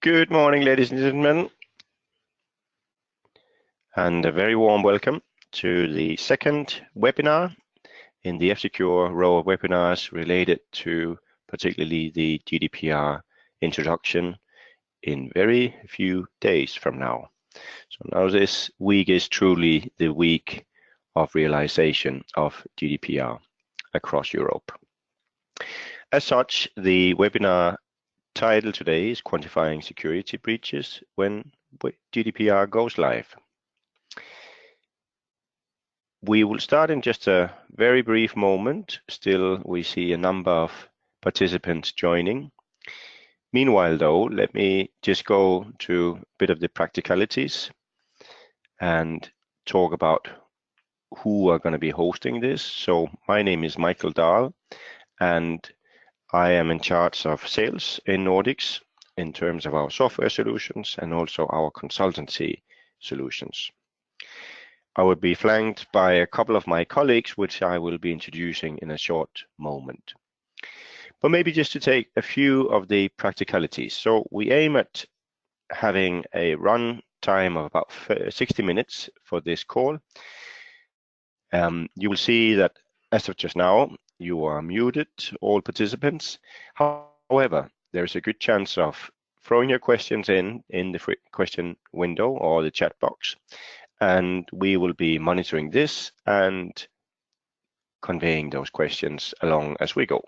Good morning, ladies and gentlemen, and a very warm welcome to the second webinar in the F-Secure row of webinars related to particularly the GDPR introduction in very few days from now. So now this week is truly the week of realization of GDPR across Europe. As such, the webinar title today is Quantifying Security Breaches when GDPR goes live. We will start in just a very brief moment. Still, we see a number of participants joining. Meanwhile, though, let me just go to a bit of the practicalities and talk about who are going to be hosting this. So my name is Michael Dahl, and I am in charge of sales in Nordics in terms of our software solutions and also our consultancy solutions. I will be flanked by a couple of my colleagues, which I will be introducing in a short moment. But maybe just to take a few of the practicalities. So we aim at having a run time of about 60 minutes for this call. You will see that as of just now, you are muted, all participants. However, there's a good chance of throwing your questions in the question window or the chat box, and we will be monitoring this and conveying those questions along as we go.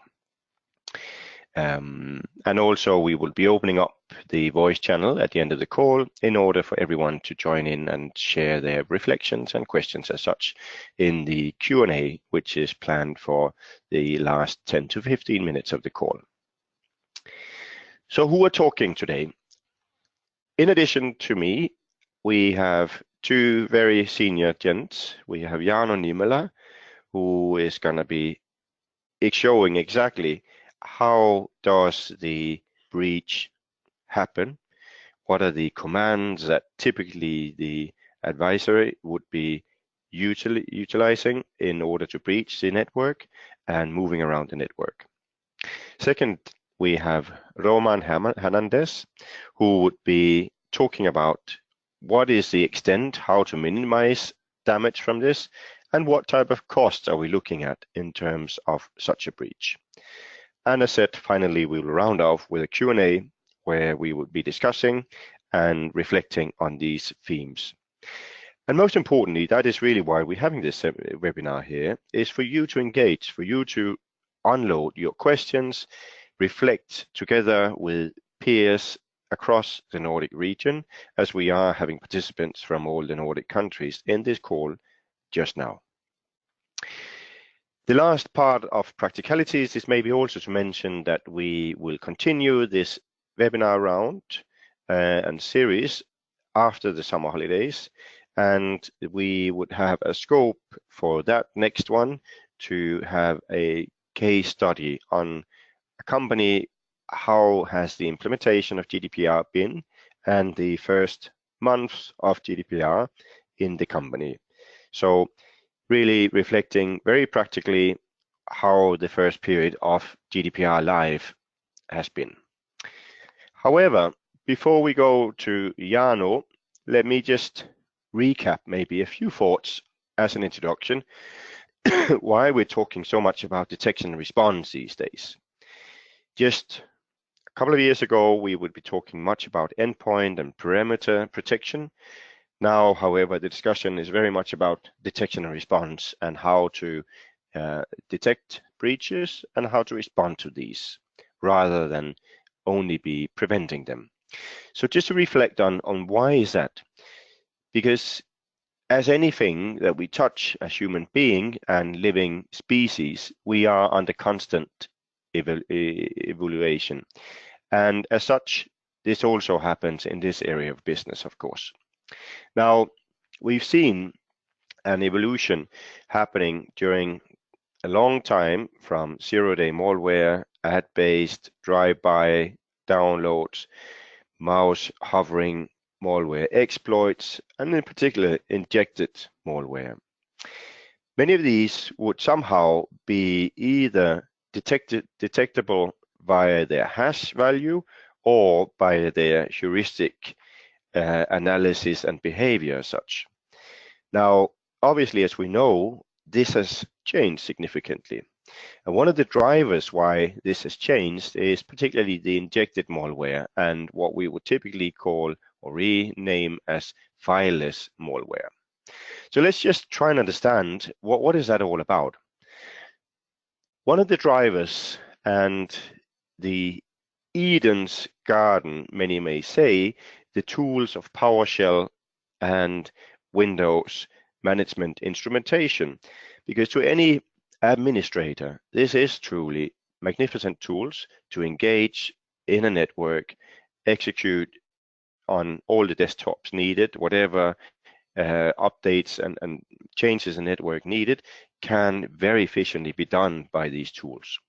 And also we will be opening up the voice channel at the end of the call in order for everyone to join in and share their reflections and questions as such in the Q&A, which is planned for the last 10 to 15 minutes of the call. So who are talking today? In addition to me, we have two very senior gents. We have Jarno Niemelä, who is going to be showing exactly how does the breach happen, what are the commands that typically the advisory would be utilizing in order to breach the network and moving around the network. Second, we have Roman Hernandez, who would be talking about what is the extent, how to minimize damage from this, and what type of costs are we looking at in terms of such a breach. And as said, finally, we will round off with a Q&A where we will be discussing and reflecting on these themes. And most importantly, that is really why we're having this webinar here, is for you to engage, for you to unload your questions, reflect together with peers across the Nordic region, as we are having participants from all the Nordic countries in this call just now. The last part of practicalities is maybe also to mention that we will continue this webinar round and series after the summer holidays, and we would have a scope for that next one to have a case study on a company, how has the implementation of GDPR been, and the first months of GDPR in the company. So really reflecting very practically how the first period of GDPR live has been. However, before we go to Jarno, let me just recap maybe a few thoughts as an introduction why we're talking so much about detection and response these days. Just a couple of years ago, we would be talking much about endpoint and perimeter protection. Now, however, the discussion is very much about detection and response and how to detect breaches and how to respond to these rather than only be preventing them. So just to reflect on why is that? Because as anything that we touch as human being and living species, we are under constant evaluation. And as such, this also happens in this area of business, of course. Now, we've seen an evolution happening during a long time from zero-day malware, ad-based, drive-by downloads, mouse hovering malware exploits, and in particular injected malware. Many of these would somehow be either detectable via their hash value or by their heuristic analysis and behavior as such. Now, obviously, as we know, this has changed significantly. And one of the drivers why this has changed is particularly the injected malware and what we would typically call or rename as fileless malware. So let's just try and understand what is that all about. One of the drivers and the Eden's garden, many may say, the tools of PowerShell and Windows management instrumentation, because to any administrator, this is truly magnificent tools to engage in a network, execute on all the desktops needed, whatever updates and changes in network needed can very efficiently be done by these tools.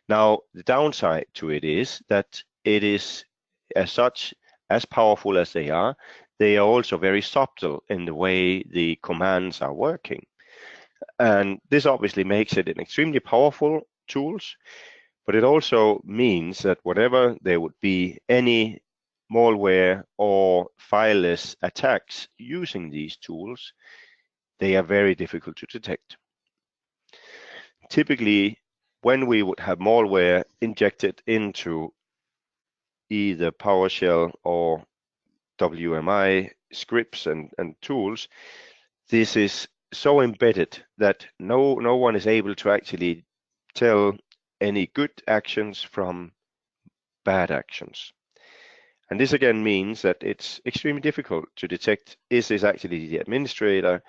Now, the downside to it is that it is as such, as powerful as they are also very subtle in the way the commands are working. And this obviously makes it an extremely powerful tools, but it also means that whatever there would be any malware or fileless attacks using these tools, they are very difficult to detect. Typically, when we would have malware injected into either PowerShell or WMI scripts and tools, this is so embedded that no one is able to actually tell any good actions from bad actions. And this again means that it's extremely difficult to detect, is this actually the administrator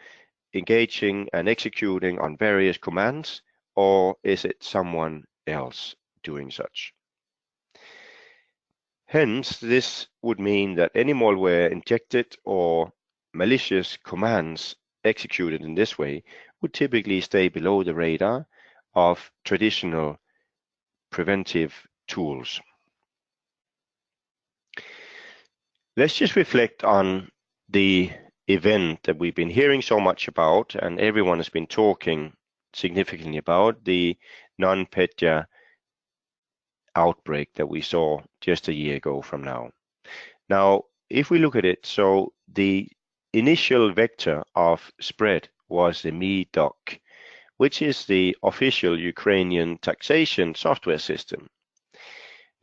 engaging and executing on various commands, or is it someone else doing such? Hence, this would mean that any malware injected or malicious commands executed in this way would typically stay below the radar of traditional preventive tools. Let's just reflect on the event that we've been hearing so much about and everyone has been talking significantly about, the NotPetya outbreak that we saw just a year ago from now. Now, if we look at it, so the initial vector of spread was the MeDoc, which is the official Ukrainian taxation software system.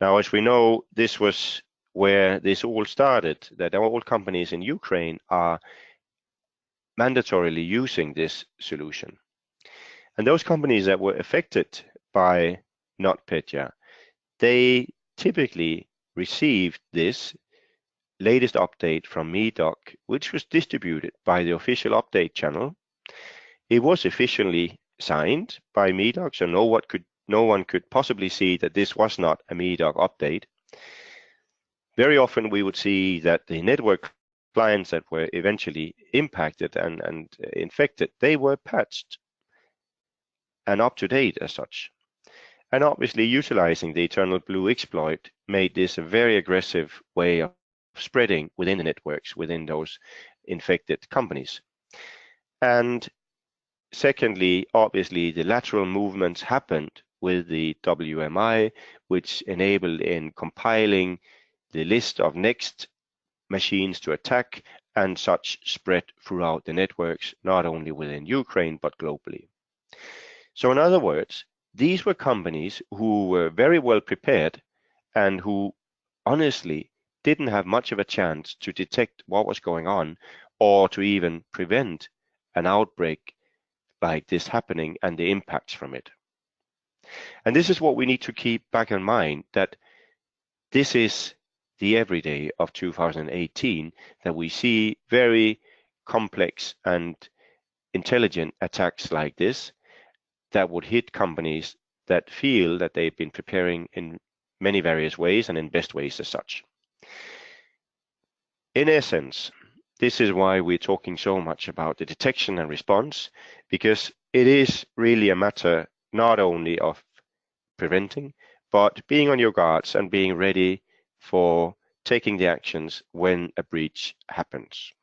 Now, as we know, this was where this all started, that all companies in Ukraine are mandatorily using this solution. And those companies that were affected by NotPetya, they typically received this latest update from MeDoc, which was distributed by the official update channel. It was officially signed by MeDoc, so no one could possibly see that this was not a MeDoc update. Very often we would see that the network clients that were eventually impacted and infected, they were patched and up to date as such. And obviously utilizing the Eternal Blue exploit made this a very aggressive way of spreading within the networks within those infected companies. And secondly, obviously the lateral movements happened with the WMI, which enabled in compiling the list of next machines to attack, and such spread throughout the networks, not only within Ukraine, but globally. So in other words, these were companies who were very well prepared and who honestly didn't have much of a chance to detect what was going on or to even prevent an outbreak like this happening and the impacts from it. And this is what we need to keep back in mind, that this is the everyday of 2018, that we see very complex and intelligent attacks like this that would hit companies that feel that they've been preparing in many various ways and in best ways as such. In essence, this is why we're talking so much about the detection and response, because it is really a matter not only of preventing, but being on your guards and being ready for taking the actions when a breach happens.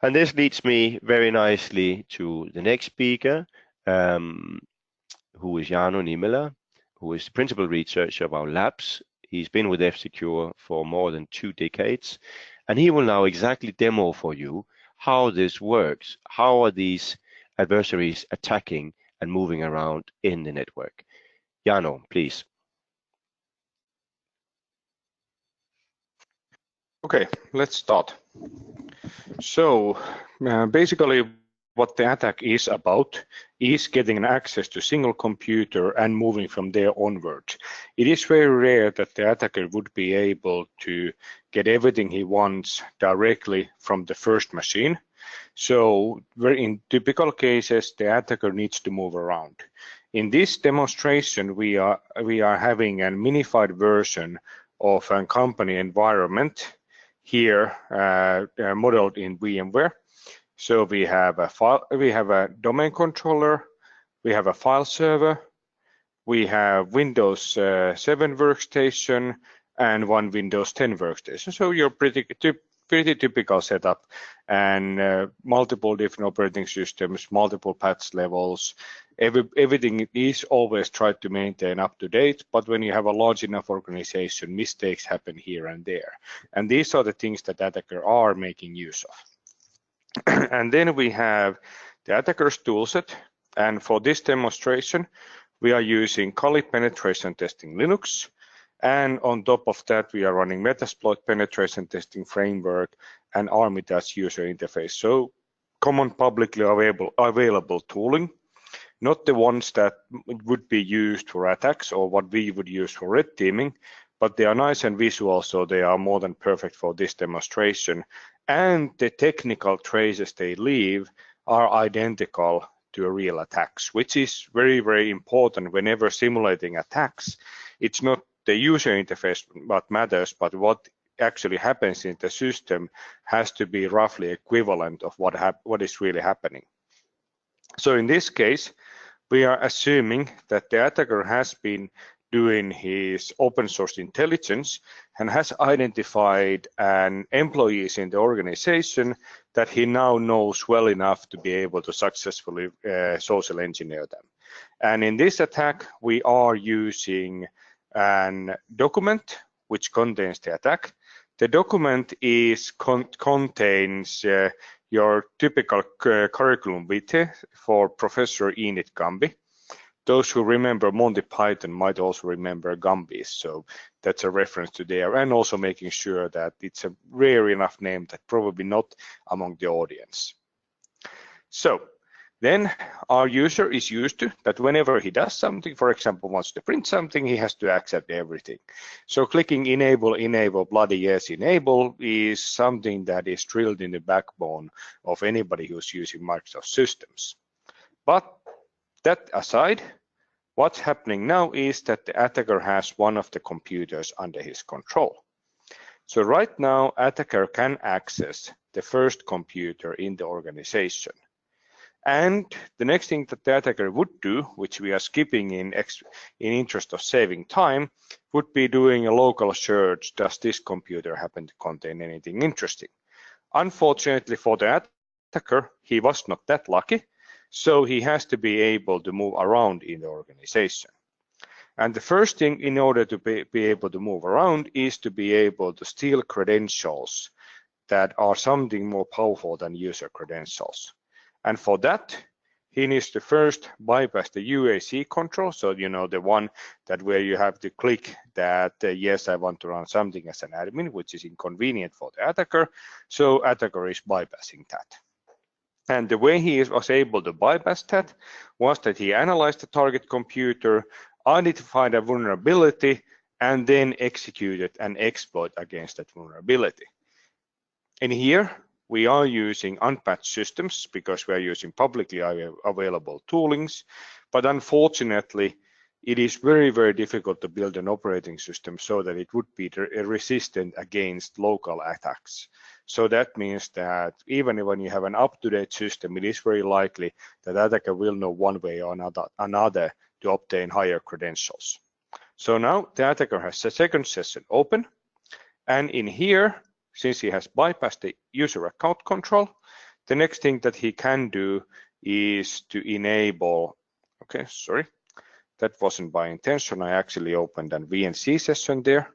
And this leads me very nicely to the next speaker, who is Jarno Niemelä, who is the principal researcher of our labs. He's been with F-Secure for more than 2 decades, and he will now exactly demo for you how this works. How are these adversaries attacking and moving around in the network? Jarno, please. Okay, let's start. So basically what the attack is about is getting an access to single computer and moving from there onward. It is very rare that the attacker would be able to get everything he wants directly from the first machine. So in typical cases, the attacker needs to move around. In this demonstration, we are having a minified version of a company environment here modeled in VMware. So we have a domain controller, we have a file server, we have Windows 7 workstation, and one Windows 10 workstation. So you're pretty typical setup, and multiple different operating systems, multiple patch levels. Everything is always tried to maintain up to date, but when you have a large enough organization, mistakes happen here and there. And these are the things that attackers are making use of. And then we have the attacker's toolset, and for this demonstration, we are using Kali penetration testing Linux, and on top of that, we are running Metasploit penetration testing framework and Armitage user interface. So common publicly available tooling, not the ones that would be used for attacks or what we would use for red teaming, but they are nice and visual, so they are more than perfect for this demonstration. And the technical traces they leave are identical to real attacks, which is very, very important whenever simulating attacks. It's not the user interface what matters, but what actually happens in the system has to be roughly equivalent of what is really happening. So in this case, we are assuming that the attacker has been doing his open source intelligence and has identified employees in the organization that he now knows well enough to be able to successfully social engineer them. And in this attack, we are using a document which contains the attack. The document contains your typical curriculum vitae for Professor Enid Gambi. Those who remember Monty Python might also remember Gumbies, so that's a reference to there, and also making sure that it's a rare enough name that probably not among the audience. So then our user is used to that whenever he does something, for example, wants to print something, he has to accept everything. So clicking enable, bloody yes, enable is something that is drilled in the backbone of anybody who's using Microsoft systems. But that aside, what's happening now is that the attacker has one of the computers under his control. So right now, attacker can access the first computer in the organization. And the next thing that the attacker would do, which we are skipping in interest of saving time, would be doing a local search. Does this computer happen to contain anything interesting? Unfortunately for the attacker, he was not that lucky. So he has to be able to move around in the organization. And the first thing in order to be able to move around is to be able to steal credentials that are something more powerful than user credentials. And for that, he needs to first bypass the UAC control. So, you know, the one that where you have to click that, yes, I want to run something as an admin, which is inconvenient for the attacker. So attacker is bypassing that. And the way he was able to bypass that was that he analyzed the target computer, identified a vulnerability, and then executed an exploit against that vulnerability. And here we are using unpatched systems because we are using publicly available toolings, but unfortunately, it is very, very difficult to build an operating system so that it would be resistant against local attacks. So that means that even when you have an up-to-date system, it is very likely that attacker will know one way or another to obtain higher credentials. So now the attacker has a second session open, and in here, since he has bypassed the user account control, the next thing that he can do is to enable, That wasn't by intention. I actually opened an VNC session there.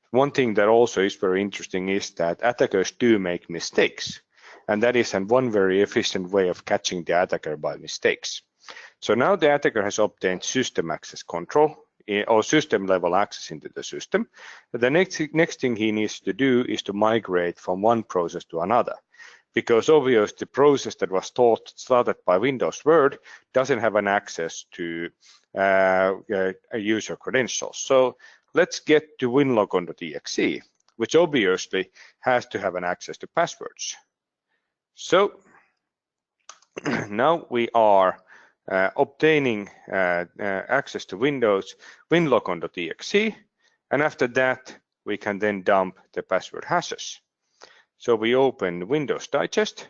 One thing that also is very interesting is that attackers do make mistakes. And that is one very efficient way of catching the attacker by mistakes. So now the attacker has obtained system access control or system level access into the system. The next thing he needs to do is to migrate from one process to another, because obviously the process that was started by Windows Word doesn't have an access to a user credentials. So let's get to winlog.exe, which obviously has to have an access to passwords. So now we are obtaining access to Windows winlog.exe, and after that we can then dump the password hashes. So we open Windows Digest,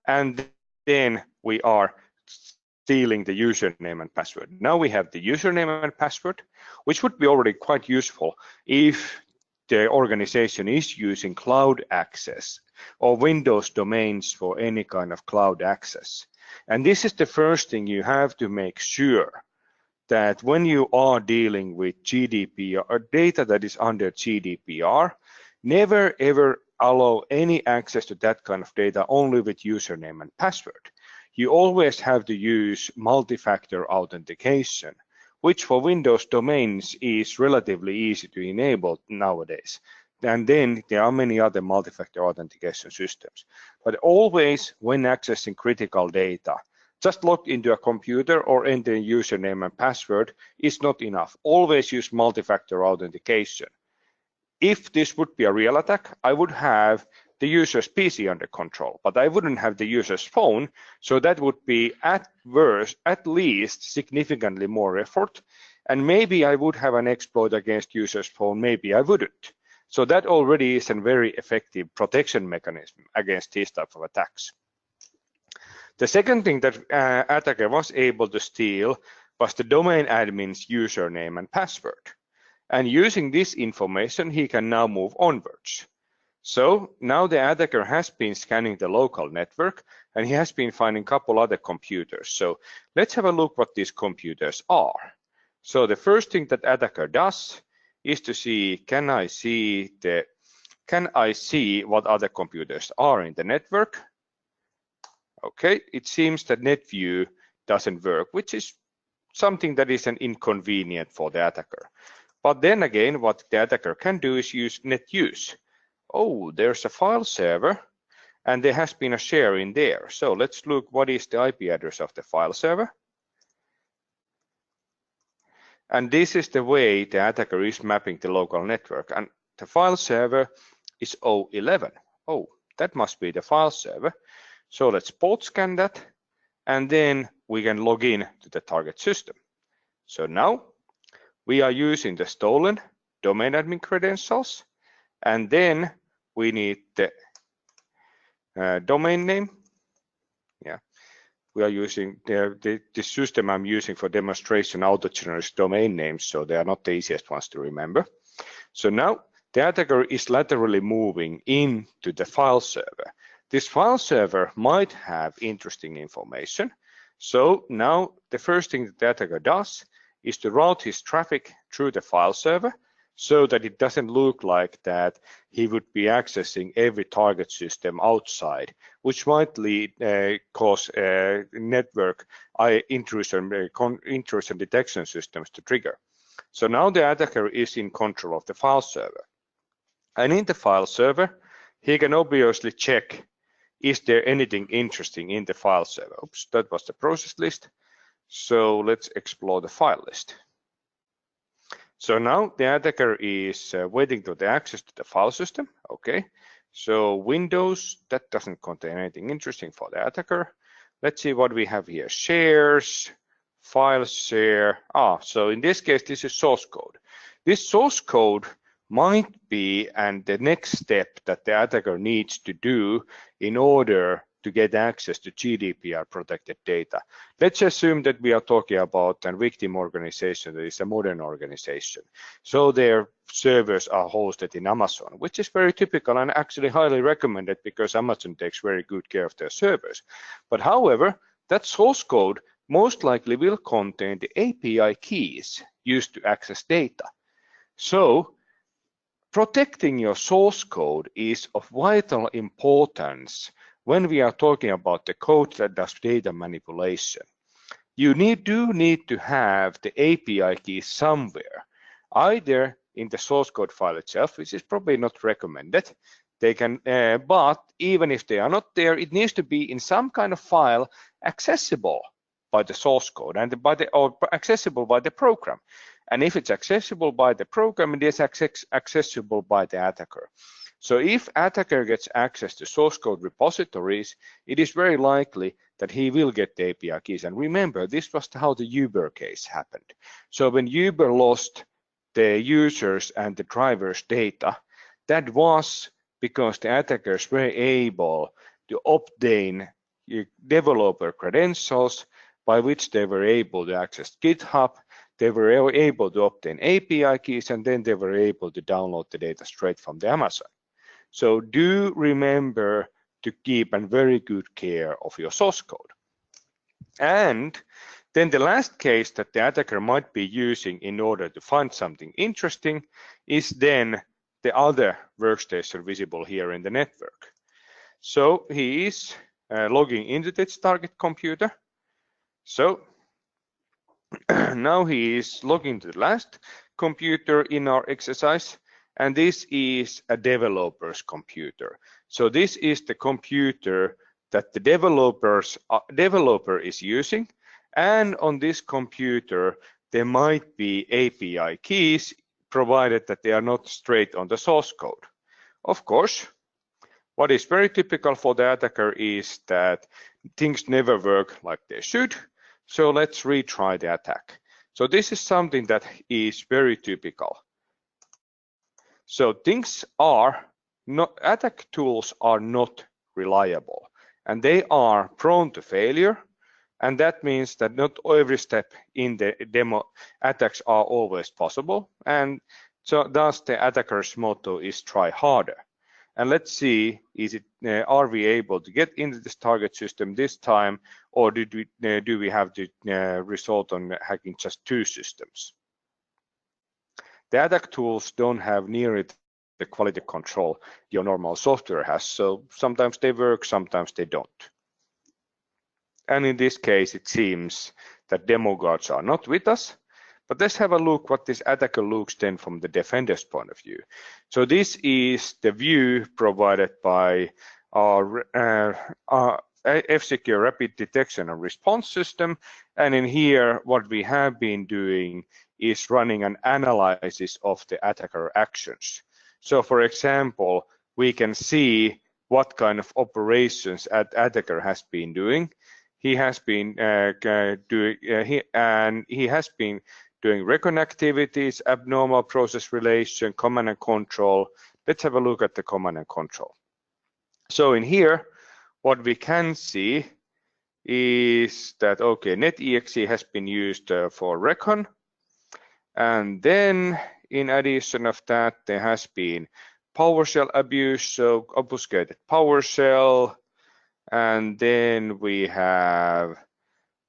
and then we are stealing the username and password. Now we have the username and password, which would be already quite useful if the organization is using cloud access or Windows domains for any kind of cloud access. And this is the first thing you have to make sure, that when you are dealing with GDPR or data that is under GDPR, never ever allow any access to that kind of data only with username and password. You always have to use multi-factor authentication, which for Windows domains is relatively easy to enable nowadays. And then there are many other multi-factor authentication systems. But always when accessing critical data, just log into a computer or enter a username and password is not enough. Always use multi-factor authentication. If this would be a real attack, I would have the user's PC under control, but I wouldn't have the user's phone. So that would be at least significantly more effort. And maybe I would have an exploit against user's phone, maybe I wouldn't. So that already is a very effective protection mechanism against these type of attacks. The second thing that attacker was able to steal was the domain admin's username and password. And using this information, he can now move onwards. So now the attacker has been scanning the local network, and he has been finding a couple other computers. So let's have a look what these computers are. So the first thing that attacker does is to see, can I see what other computers are in the network? Okay, it seems that NetView doesn't work, which is something that is an inconvenient for the attacker. But then again, what the attacker can do is use netuse. Oh, there's a file server, and there has been a share in there. So let's look what is the IP address of the file server. And this is the way the attacker is mapping the local network. And the file server is 011. Oh, that must be the file server. So let's port scan that, and then we can log in to the target system. So now we are using the stolen domain admin credentials, and then we need the domain name. Yeah, we are using the system I'm using for demonstration auto-generates domain names, so they are not the easiest ones to remember. So now the attacker is laterally moving into the file server. This file server might have interesting information. So now the first thing that the attacker does is to route his traffic through the file server so that it doesn't look like that he would be accessing every target system outside, which might cause network intrusion detection systems to trigger. So now the attacker is in control of the file server. And in the file server, he can obviously check, is there anything interesting in the file server? Oops, that was the process list. So let's explore the file list. So now the attacker is waiting for the access to the file system. Okay, so Windows, that doesn't contain anything interesting for the attacker. Let's see what we have here. Shares, file share. So in this case, this is source code. This source code might be the next step that the attacker needs to do in order to get access to GDPR protected data. Let's assume that we are talking about a victim organization that is a modern organization. So their servers are hosted in Amazon, which is very typical and actually highly recommended because Amazon takes very good care of their servers. But however, that source code most likely will contain the API keys used to access data. So protecting your source code is of vital importance when we are talking about the code that does data manipulation. You do need to have the API keys somewhere, either in the source code file itself, which is probably not recommended. They can, but even if they are not there, it needs to be in some kind of file accessible by the source code and or accessible by the program. And if it's accessible by the program, it is accessible by the attacker. So if attacker gets access to source code repositories, it is very likely that he will get the API keys. And remember, this was how the Uber case happened. So when Uber lost the users and the drivers' data, that was because the attackers were able to obtain developer credentials by which they were able to access GitHub, they were able to obtain API keys, and then they were able to download the data straight from the Amazon. So do remember to keep a very good care of your source code. And then the last case that the attacker might be using in order to find something interesting is then the other workstation visible here in the network. So he is logging into this target computer. So now he is logging to the last computer in our exercise, and this is a developer's computer. So this is the computer that the developer is using, and on this computer there might be API keys provided that they are not straight on the source code. Of course, what is very typical for the attacker is that things never work like they should. So let's retry the attack. So this is something that is very typical. So things are not, attack tools are not reliable and they are prone to failure. And that means that not every step in the demo attacks are always possible. And so thus the attacker's motto is try harder. And let's see, are we able to get into this target system this time, or do we have to result on hacking just 2 systems? The attack tools don't have nearly the quality control your normal software has. So sometimes they work, sometimes they don't. And in this case, it seems that demo guards are not with us. But let's have a look what this attacker looks then from the defender's point of view. So this is the view provided by our F-Secure Rapid Detection and Response system. And in here, what we have been doing is running an analysis of the attacker actions. So for example, we can see what kind of operations attacker has been doing. He has been doing recon activities, abnormal process relation, command and control. Let's have a look at the command and control. So in here, what we can see is that, okay, NetExe has been used for recon. And then in addition of that, there has been PowerShell abuse, so obfuscated PowerShell. And then we have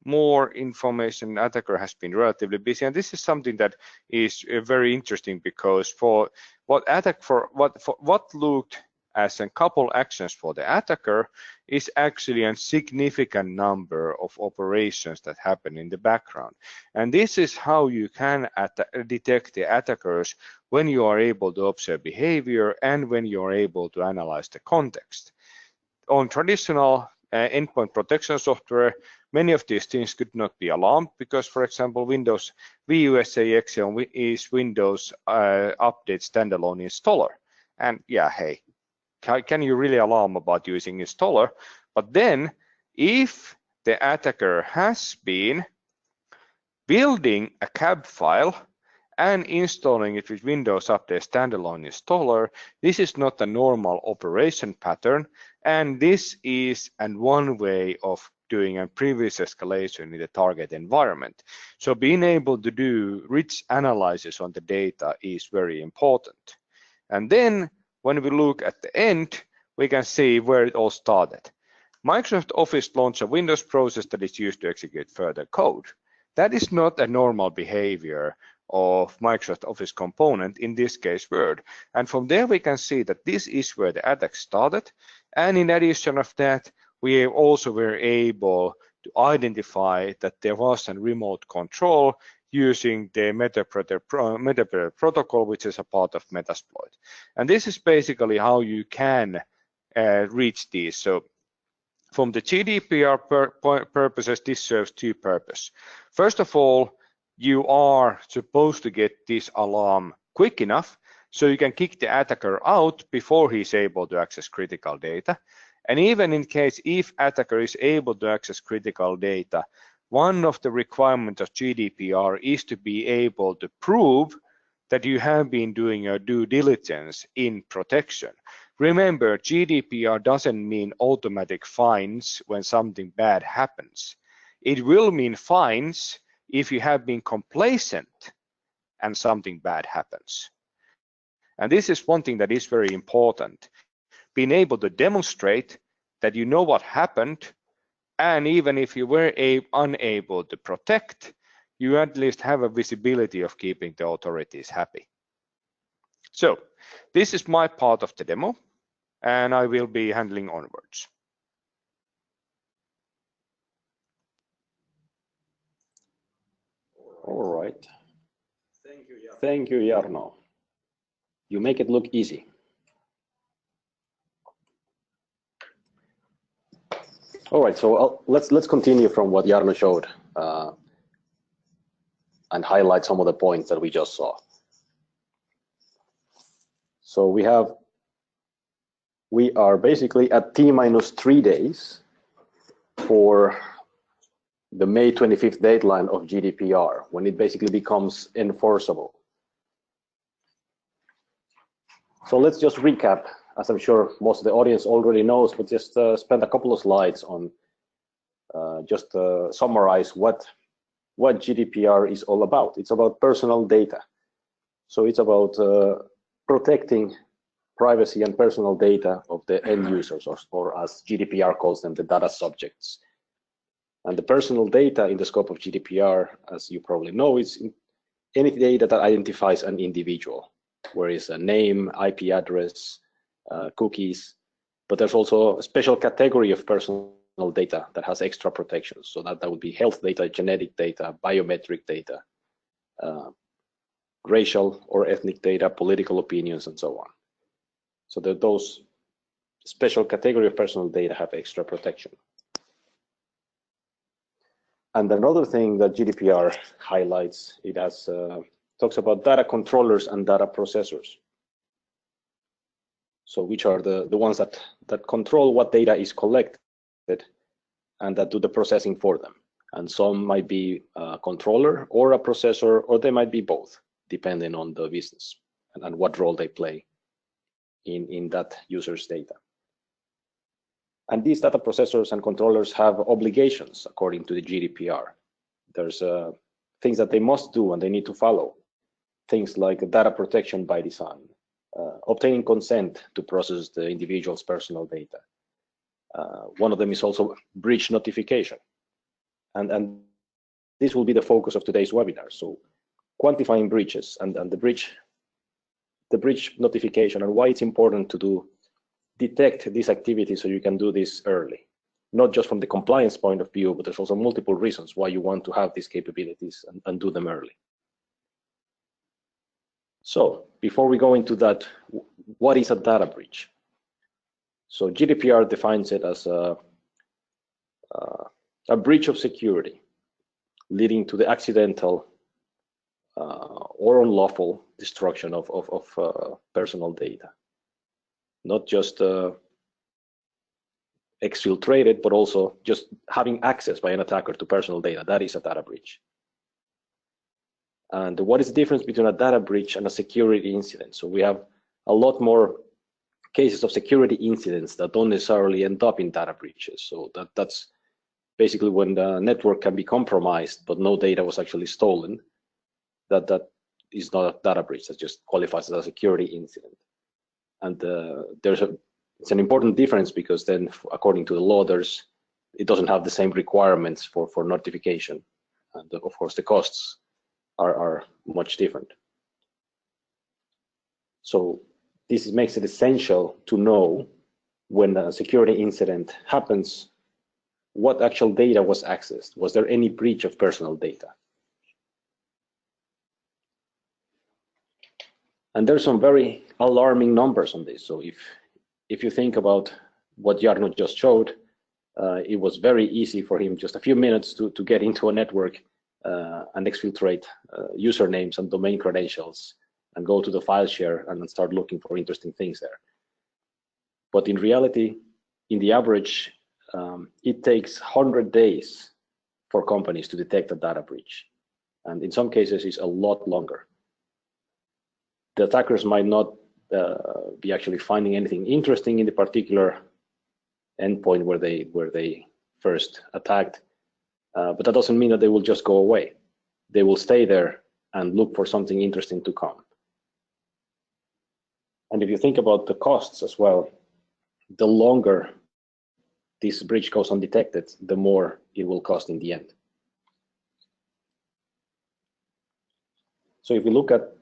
more information. Attacker has been relatively busy, and this is something that is very interesting because for what looked as a couple actions for the attacker is actually a significant number of operations that happen in the background. And this is how you can detect the attackers when you are able to observe behavior and when you are able to analyze the context. On traditional endpoint protection software, many of these things could not be alarmed because, for example, Windows VUSAX is Windows Update standalone installer. And yeah, hey, can you really alarm about using installer? But then if the attacker has been building a cab file and installing it with Windows Update standalone installer, this is not a normal operation pattern, and this is one way of doing a previous escalation in the target environment. So being able to do rich analysis on the data is very important. And then when we look at the end, we can see where it all started. Microsoft Office launched a Windows process that is used to execute further code. That is not a normal behavior of Microsoft Office component, in this case Word. And from there we can see that this is where the attack started. And in addition of that, we also were able to identify that there was a remote control using the Metapredator protocol, which is a part of Metasploit. And this is basically how you can reach these. So from the GDPR purposes, this serves two purposes. First of all, you are supposed to get this alarm quick enough so you can kick the attacker out before he's able to access critical data. And even in case if attacker is able to access critical data, one of the requirements of GDPR is to be able to prove that you have been doing your due diligence in protection. Remember, GDPR doesn't mean automatic fines when something bad happens. It will mean fines if you have been complacent and something bad happens. And this is one thing that is very important. Being able to demonstrate that you know what happened, and even if you were unable to protect, you at least have a visibility of keeping the authorities happy. So this is my part of the demo, and I will be handling onwards. All right. Thank you, Jarno. You make it look easy. All right, so let's continue from what Jarno showed and highlight some of the points that we just saw. So we are basically at T-3 days for the May 25th deadline of GDPR, when it basically becomes enforceable. So let's just recap, as I'm sure most of the audience already knows, but just spend a couple of slides on just summarize what GDPR is all about. It's about personal data. So it's about protecting privacy and personal data of the end users, or as GDPR calls them, the data subjects. And the personal data in the scope of GDPR, as you probably know, is any data that identifies an individual, where it's a name, IP address, cookies, but there's also a special category of personal data that has extra protections. So that would be health data, genetic data, biometric data, racial or ethnic data, political opinions, and so on. So that those special category of personal data have extra protection. And another thing that GDPR highlights, it has talks about data controllers and data processors. So which are the ones that control what data is collected and that do the processing for them. And some might be a controller or a processor, or they might be both, depending on the business and what role they play in that user's data. And these data processors and controllers have obligations according to the GDPR. There's things that they must do and they need to follow. Things like data protection by design, obtaining consent to process the individual's personal data. One of them is also breach notification. And this will be the focus of today's webinar. So quantifying breaches and the breach notification, and why it's important to detect these activities so you can do this early, not just from the compliance point of view, but there's also multiple reasons why you want to have these capabilities and do them early. So before we go into that, what is a data breach? So GDPR defines it as a breach of security leading to the accidental or unlawful destruction of personal data. Not just exfiltrated, but also just having access by an attacker to personal data. That is a data breach. And what is the difference between a data breach and a security incident? So we have a lot more cases of security incidents that don't necessarily end up in data breaches. So that's basically when the network can be compromised, but no data was actually stolen. That is not a data breach. That just qualifies as a security incident. And there's It's an important difference because then, according to the law, it doesn't have the same requirements for notification, and of course the costs are much different. So this makes it essential to know when a security incident happens, what actual data was accessed. Was there any breach of personal data? And there's some very alarming numbers on this. So if you think about what Jarno just showed, it was very easy for him, just a few minutes, to get into a network and exfiltrate usernames and domain credentials and go to the file share and start looking for interesting things there. But in reality, in the average, it takes 100 days for companies to detect a data breach. And in some cases, it's a lot longer. The attackers might not be actually finding anything interesting in the particular endpoint where they first attacked, but that doesn't mean that they will just go away. They will stay there and look for something interesting to come. And if you think about the costs as well, the longer this breach goes undetected, the more it will cost in the end. So if we look at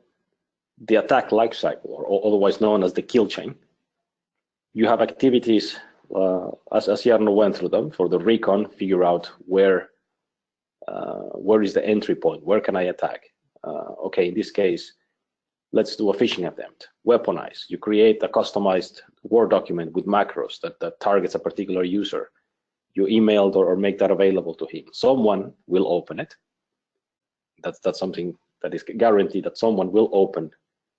the attack lifecycle, or otherwise known as the kill chain, you have activities, as Jarno went through them, for the recon, figure out where is the entry point, where can I attack? Okay, in this case, let's do a phishing attempt. Weaponize. You create a customized Word document with macros that targets a particular user. You emailed or make that available to him. Someone will open it. That's something that is guaranteed, that someone will open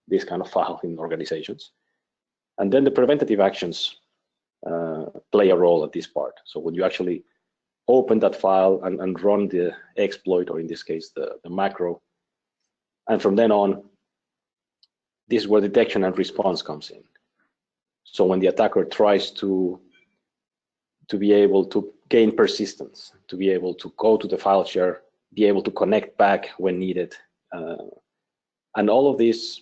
this kind of file in organizations. And then the preventative actions play a role at this part. So when you actually open that file and run the exploit, or in this case, the macro, and from then on, this is where detection and response comes in. So when the attacker tries to be able to gain persistence, to be able to go to the file share, be able to connect back when needed, and all of this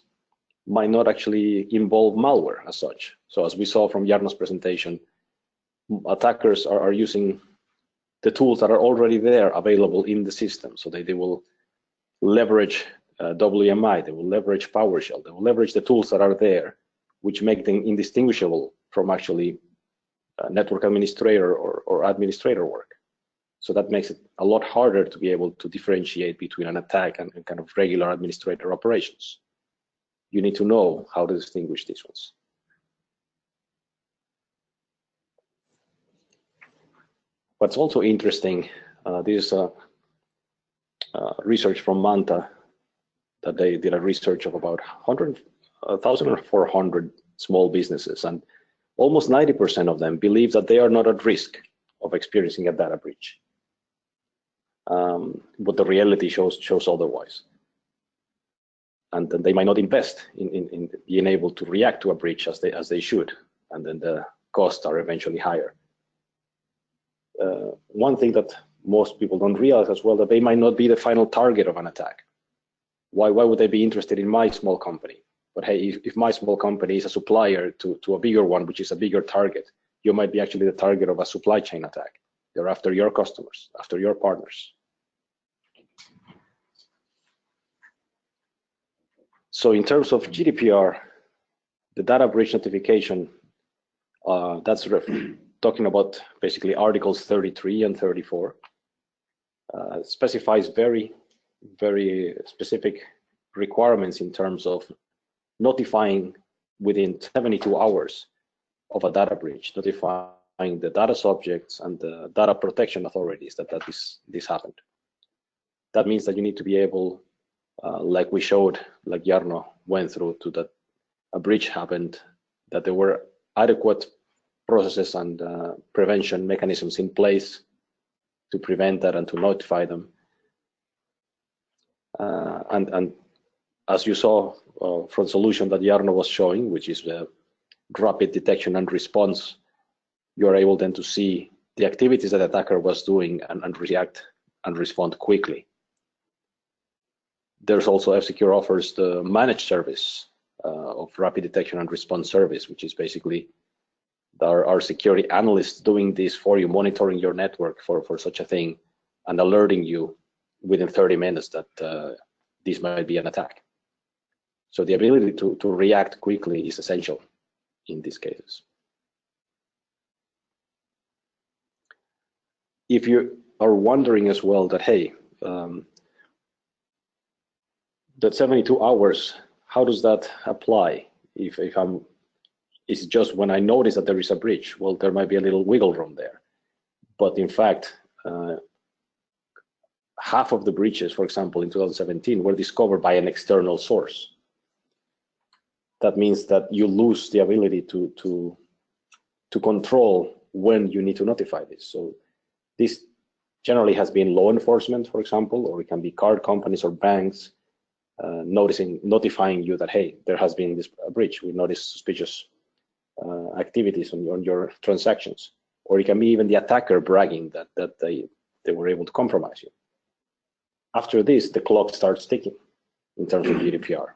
might not actually involve malware as such. So as we saw from Jarno's presentation, attackers are using the tools that are already there available in the system. So they will leverage WMI, they will leverage PowerShell, they will leverage the tools that are there, which make them indistinguishable from actually network administrator or administrator work. So that makes it a lot harder to be able to differentiate between an attack and kind of regular administrator operations. You need to know how to distinguish these ones. What's also interesting, this is research from Manta, that they did a research of about 1,400 small businesses, and almost 90% of them believe that they are not at risk of experiencing a data breach. But the reality shows otherwise. And then they might not invest in being able to react to a breach as they should, and then the costs are eventually higher. One thing that most people don't realize as well, that they might not be the final target of an attack. Why would they be interested in my small company? But hey, if my small company is a supplier to a bigger one, which is a bigger target, you might be actually the target of a supply chain attack. They're after your customers, after your partners. So in terms of GDPR, the data breach notification, that's talking about basically Articles 33 and 34, specifies very, very specific requirements in terms of notifying within 72 hours of a data breach, notifying the data subjects and the data protection authorities that this happened. That means that you need to be able, like we showed, like Jarno went through, to that a breach happened, that there were adequate processes and prevention mechanisms in place to prevent that and to notify them. And as you saw from the solution that Jarno was showing, which is the rapid detection and response, you are able then to see the activities that the attacker was doing and react and respond quickly. There's also F-Secure offers the managed service of rapid detection and response service, which is basically There are security analysts doing this for you, monitoring your network for such a thing, and alerting you within 30 minutes that this might be an attack. So the ability to react quickly is essential in these cases. If you are wondering as well that, hey, that 72 hours, how does that apply? If it's just when I notice that there is a breach, well, there might be a little wiggle room there. But in fact, half of the breaches, for example, in 2017, were discovered by an external source. That means that you lose the ability to control when you need to notify this. So this generally has been law enforcement, for example, or it can be card companies or banks notifying you that, hey, there has been this breach. We noticed suspicious activities on your transactions. Or it can be even the attacker bragging that they were able to compromise you. After this, the clock starts ticking in terms of GDPR.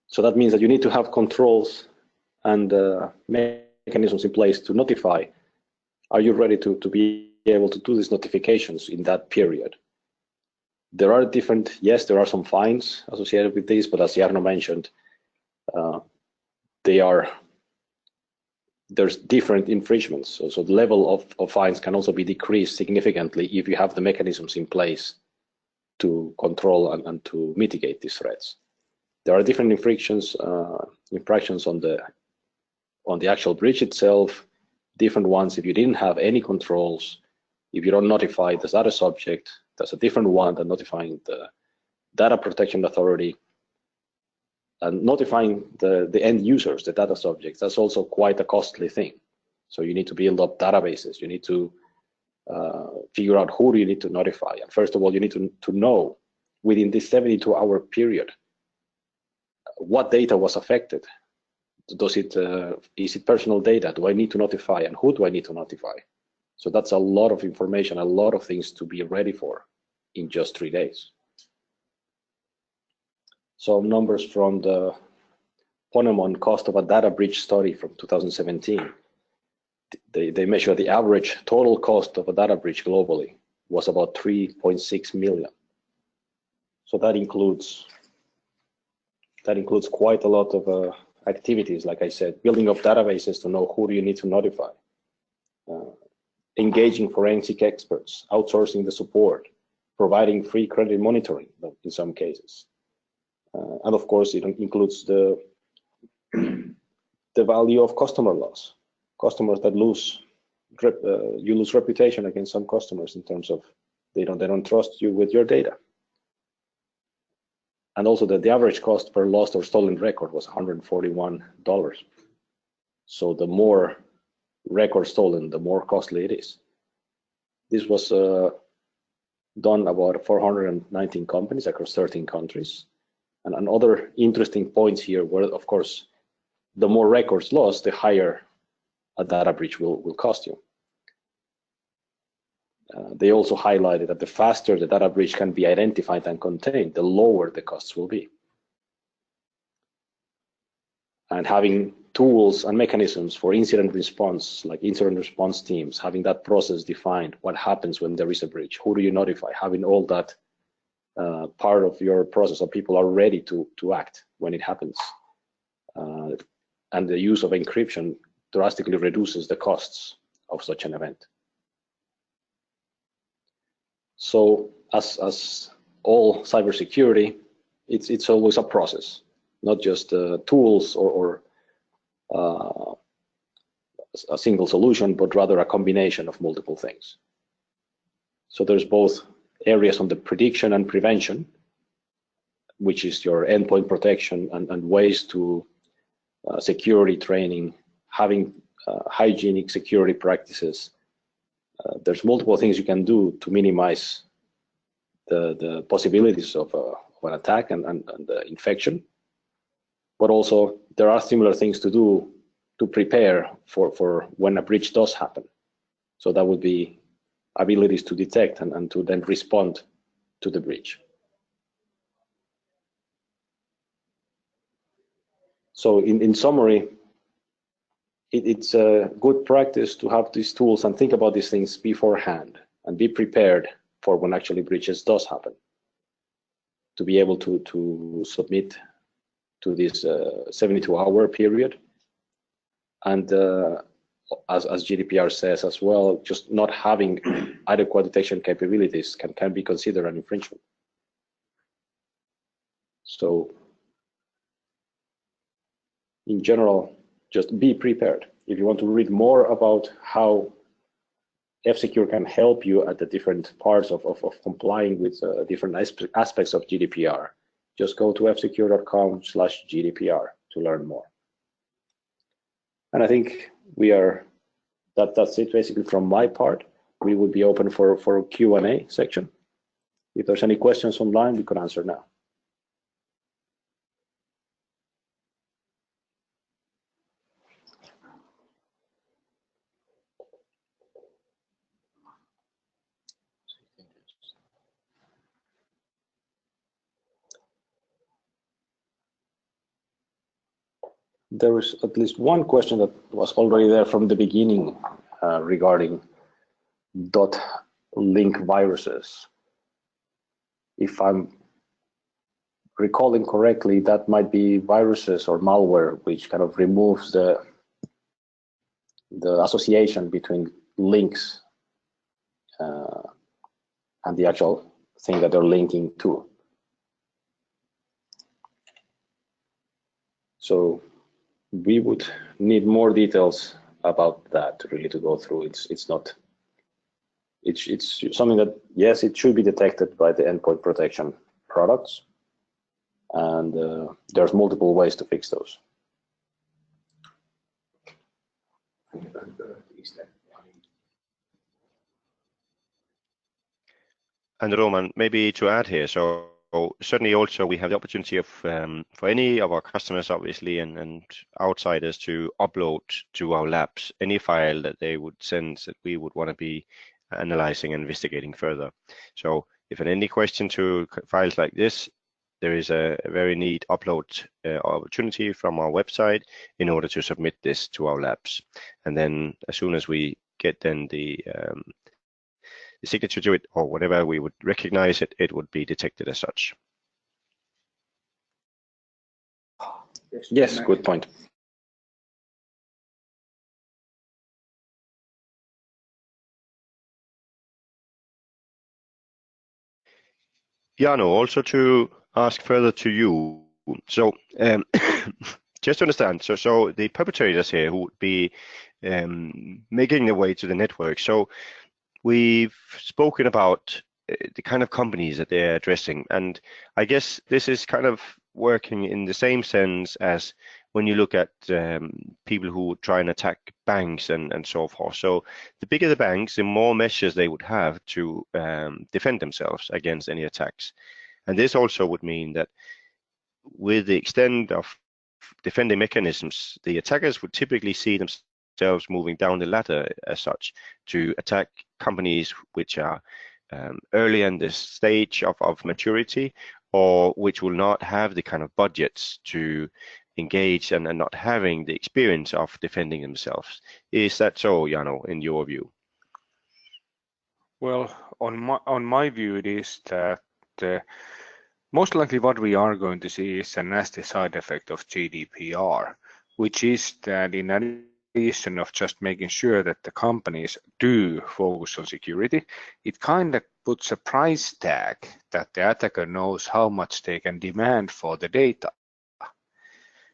So that means that you need to have controls and mechanisms in place to notify. Are you ready to be able to do these notifications in that period? There are yes, there are some fines associated with this, but as Jarno mentioned, there's different infringements. So the level of fines can also be decreased significantly if you have the mechanisms in place to control and to mitigate these threats. There are different infractions on the actual breach itself, different ones if you didn't have any controls. If you don't notify the data subject, there's a different one than notifying the data protection authority. And notifying the end users, the data subjects, that's also quite a costly thing. So you need to build up databases. You need to figure out who do you need to notify. And first of all, you need to know within this 72-hour period what data was affected. Is it personal data? Do I need to notify? And who do I need to notify? So that's a lot of information, a lot of things to be ready for in just 3 days. Some numbers from the Ponemon cost of a data breach study from 2017. They measure the average total cost of a data breach globally was about 3.6 million. So that includes quite a lot of activities, like I said, building up databases to know who do you need to notify, engaging forensic experts, outsourcing the support, providing free credit monitoring in some cases. And of course, it includes the value of customer loss. Customers that you lose reputation against some customers in terms of they don't trust you with your data. And also the average cost per lost or stolen record was $141. So the more records stolen, the more costly it is. This was done about 419 companies across 13 countries. And other interesting points here were, of course, the more records lost, the higher a data breach will cost you. They also highlighted that the faster the data breach can be identified and contained, the lower the costs will be. And having tools and mechanisms for incident response, like incident response teams, having that process defined, what happens when there is a breach, who do you notify, having all that part of your process so people are ready to act when it happens. And the use of encryption drastically reduces the costs of such an event. So as all cybersecurity, it's always a process, not just tools or a single solution, but rather a combination of multiple things. So there's both areas on the prediction and prevention, which is your endpoint protection and ways to security training, having hygienic security practices. There's multiple things you can do to minimize the possibilities of an attack and the infection. But also there are similar things to do to prepare for when a breach does happen. So that would be abilities to detect and to then respond to the breach. So in summary, it's a good practice to have these tools and think about these things beforehand and be prepared for when actually breaches does happen, to be able to submit to this 72-hour period. And as GDPR says as well, just not having adequate detection capabilities can be considered an infringement. So in general, just be prepared. If you want to read more about how F-Secure can help you at the different parts of complying with different aspects of GDPR, just go to fsecure.com/GDPR to learn more. And I think that's it basically from my part. We would be open for Q&A section. If there's any questions online, we can answer now. There is at least one question that was already there from the beginning regarding .link viruses. If I'm recalling correctly, that might be viruses or malware which kind of removes the association between links and the actual thing that they're linking to. So we would need more details about that really to go through. It's something that, yes, it should be detected by the endpoint protection products, and there's multiple ways to fix those. And Roman, maybe to add here, so certainly also we have the opportunity of for any of our customers, obviously, and outsiders to upload to our labs any file that they would send that we would want to be analyzing and investigating further. So if any question to files like this, there is a very neat upload opportunity from our website in order to submit this to our labs. And then as soon as we get then the signature to it or whatever, we would recognize it, it would be detected as such. Yes, good point. Jarno, also to ask further to you. So just to understand, so the perpetrators here who would be making their way to the network. So we've spoken about the kind of companies that they're addressing, and I guess this is kind of working in the same sense as when you look at people who try and attack banks and so forth. So the bigger the banks, the more measures they would have to defend themselves against any attacks. And this also would mean that with the extent of defending mechanisms, the attackers would typically see themselves moving down the ladder as such to attack companies which are early in this stage of maturity, or which will not have the kind of budgets to engage and not having the experience of defending themselves. Is that so, Jarno, in your view? Well, on my view, it is that most likely what we are going to see is a nasty side effect of GDPR, which is that in addition of just making sure that the companies do focus on security, it kind of puts a price tag that the attacker knows how much they can demand for the data.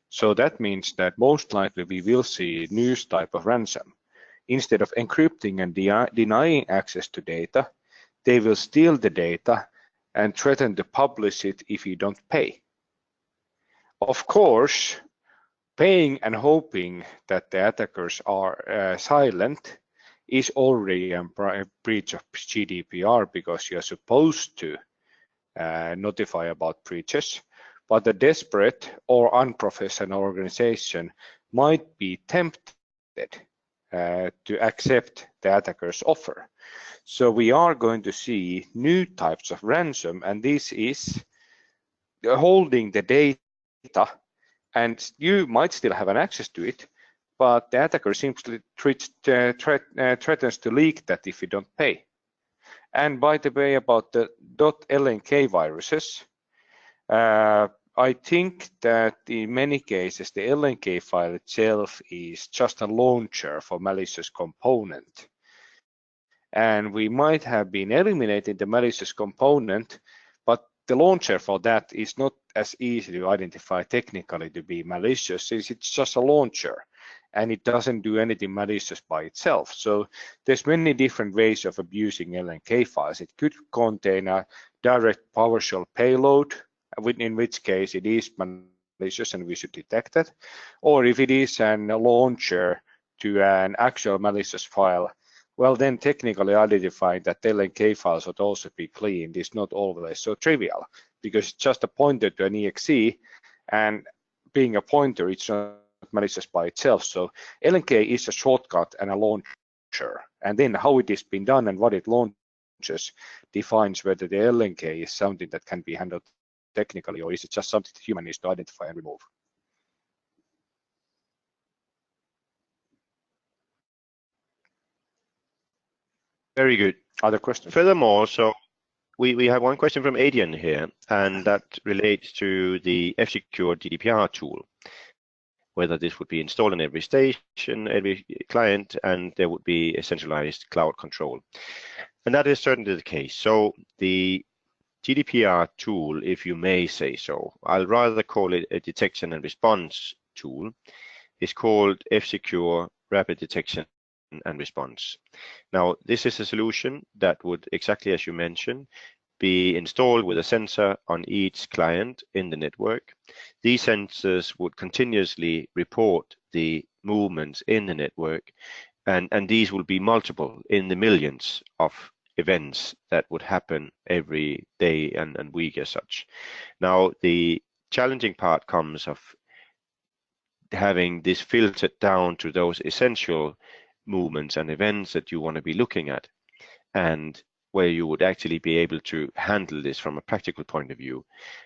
So that means that most likely we will see new type of ransom. Instead of encrypting and denying access to data, they will steal the data and threaten to publish it if you don't pay. Of course, paying and hoping that the attackers are silent is already a breach of GDPR, because you're supposed to notify about breaches. But a desperate or unprofessional organization might be tempted to accept the attacker's offer. So we are going to see new types of ransom, and this is holding the data and you might still have an access to it, but the attacker simply threatens to leak that if you don't pay. And by the way, about the .lnk viruses, I think that in many cases the LNK file itself is just a launcher for malicious component. And we might have been eliminating the malicious component, but the launcher for that is not as easy to identify technically to be malicious, since it's just a launcher and it doesn't do anything malicious by itself. So there's many different ways of abusing LNK files. It could contain a direct PowerShell payload, in which case it is malicious and we should detect that. Or if it is a launcher to an actual malicious file, well, then technically identifying that LNK files would also be cleaned is not always so trivial, because it's just a pointer to an exe, and being a pointer, it's not malicious by itself. So LNK is a shortcut and a launcher, and then how it is being done and what it launches defines whether the LNK is something that can be handled technically, or is it just something the human needs to identify and remove. Very good. Other questions? Furthermore, so we have one question from Adrian here, and that relates to the F-Secure GDPR tool, whether this would be installed in every station, every client, and there would be a centralized cloud control. And that is certainly the case. So the GDPR tool, if you may say so, I'll rather call it a detection and response tool, is called F-Secure Rapid Detection and Response. Now, this is a solution that would, exactly as you mentioned, be installed with a sensor on each client in the network. These sensors would continuously report the movements in the network, and these will be multiple in the millions of events that would happen every day and week as such. Now, the challenging part comes of having this filtered down to those essential movements and events that you want to be looking at, and where you would actually be able to handle this from a practical point of view.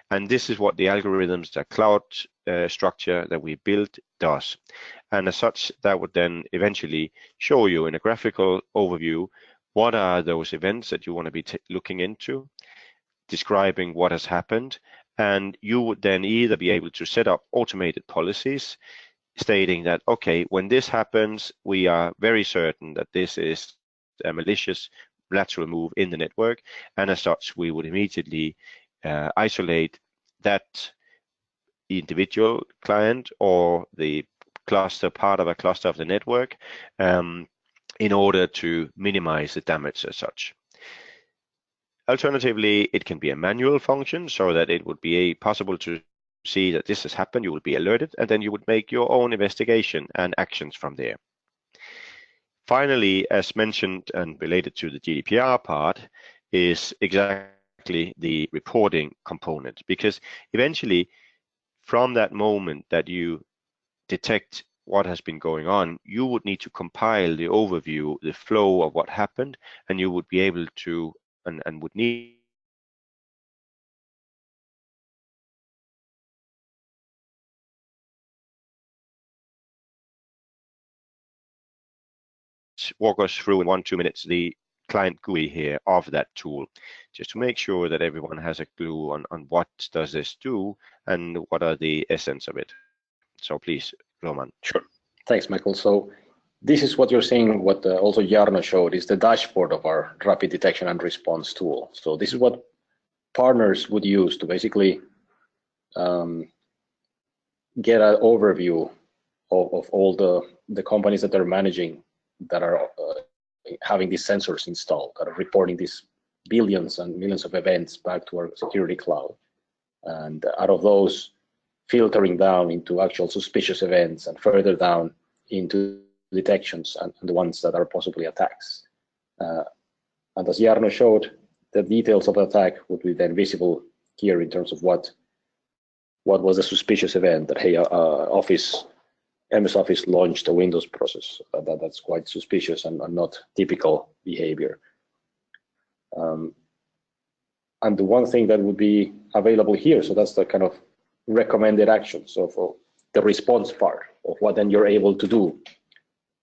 And this is what the algorithms, the cloud structure that we built does. And as such, that would then eventually show you in a graphical overview what are those events that you want to be looking into, describing what has happened, and you would then either be able to set up automated policies stating that, okay, when this happens, we are very certain that this is a malicious lateral move in the network, and as such, we would immediately isolate that individual client or the cluster, part of a cluster of the network, in order to minimize the damage as such. Alternatively, it can be a manual function so that it would be possible to see that this has happened, you will be alerted, and then you would make your own investigation and actions from there. Finally, as mentioned and related to the GDPR part, is exactly the reporting component, because eventually from that moment that you detect what has been going on, you would need to compile the overview, the flow of what happened, and you would be able to and would need walk us through in 1-2 minutes the client GUI here of that tool, just to make sure that everyone has a clue on what does this do and what are the essence of it. So please, Roman. Sure. Thanks, Michael. So this is what you're seeing, what also Jarno showed, is the dashboard of our rapid detection and response tool. So this is what partners would use to basically get an overview of all the companies that they're managing that are having these sensors installed, that are reporting these billions and millions of events back to our security cloud. And out of those, filtering down into actual suspicious events and further down into detections and the ones that are possibly attacks. And as Jarno showed, the details of the attack would be then visible here in terms of what was a suspicious event, that hey, MS Office launched a Windows process. That's quite suspicious and not typical behavior. And the one thing that would be available here, so that's the kind of recommended action. So for the response part of what then you're able to do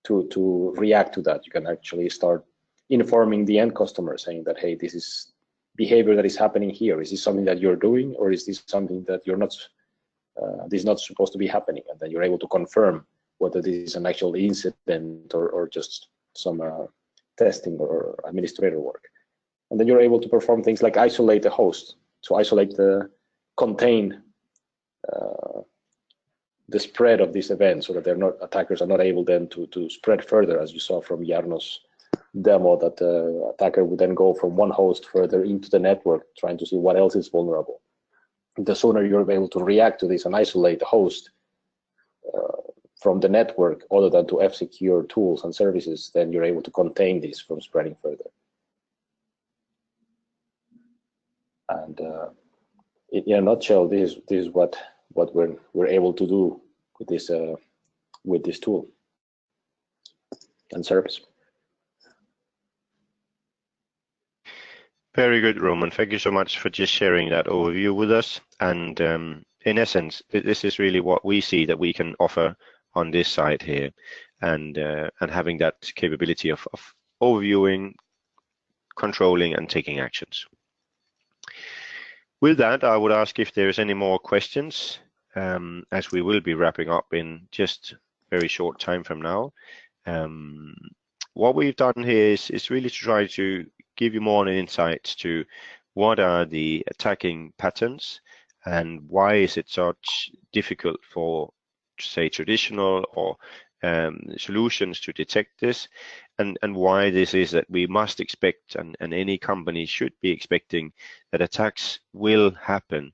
to react to that. You can actually start informing the end customer, saying that, hey, this is behavior that is happening here. Is this something that you're doing, or is this something that you're not? This is not supposed to be happening, and then you're able to confirm whether this is an actual incident or just some testing or administrator work. And then you're able to perform things like isolate the host, to isolate contain the spread of this event, so that attackers are not able then to spread further, as you saw from Jarno's demo, that the attacker would then go from one host further into the network, trying to see what else is vulnerable. The sooner you're able to react to this and isolate the host from the network, other than to F-secure tools and services, then you're able to contain this from spreading further. And in a nutshell, this is what we're able to do with this tool and service. Very good, Roman. Thank you so much for just sharing that overview with us. And in essence, this is really what we see that we can offer on this side here, and having that capability of overviewing, controlling, and taking actions. With that, I would ask if there's any more questions, as we will be wrapping up in just very short time from now. What we've done here is really to try to give you more insights to what are the attacking patterns and why is it such difficult for, say, traditional or solutions to detect this, and why this is that we must expect, and any company should be expecting, that attacks will happen.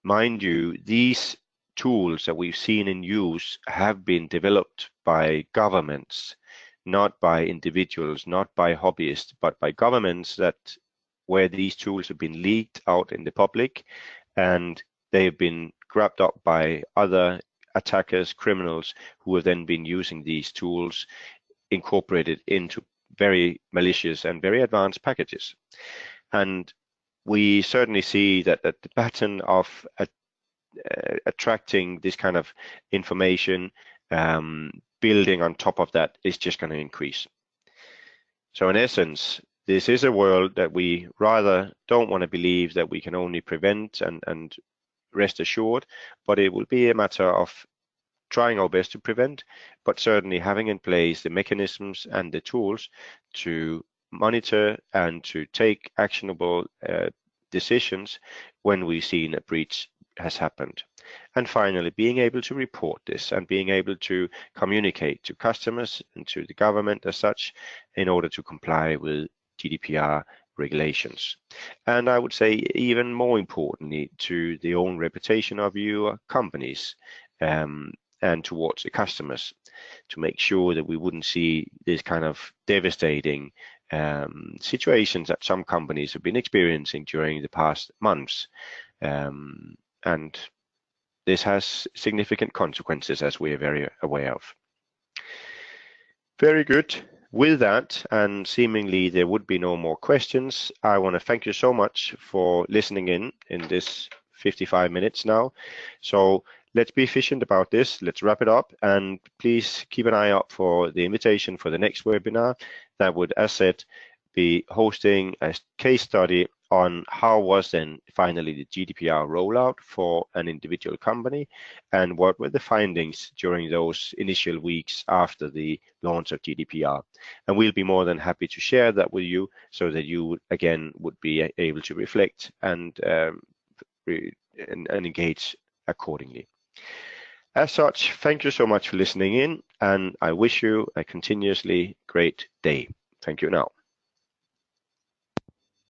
Mind you, these tools that we've seen in use have been developed by governments, not by individuals, not by hobbyists, but by governments, where these tools have been leaked out in the public, and they've been grabbed up by other attackers, criminals, who have then been using these tools incorporated into very malicious and very advanced packages. And we certainly see that the pattern of attracting this kind of information, building on top of that, is just going to increase. So in essence, this is a world that we rather don't want to believe that we can only prevent and rest assured, but it will be a matter of trying our best to prevent, but certainly having in place the mechanisms and the tools to monitor and to take actionable decisions when we've seen a breach has happened. And finally, being able to report this and being able to communicate to customers and to the government as such, in order to comply with GDPR regulations. And I would say even more importantly, to the own reputation of your companies and towards the customers, to make sure that we wouldn't see this kind of devastating situations that some companies have been experiencing during the past months. And this has significant consequences, as we are very aware of. Very good. With that, and seemingly there would be no more questions, I want to thank you so much for listening in this 55 minutes now. So let's be efficient about this. Let's wrap it up, and please keep an eye out for the invitation for the next webinar that would, as said, be hosting a case study on how was then finally the GDPR rollout for an individual company, and what were the findings during those initial weeks after the launch of GDPR. And we'll be more than happy to share that with you, so that you again would be able to reflect and engage accordingly. As such, thank you so much for listening in, and I wish you a continuously great day. Thank you now.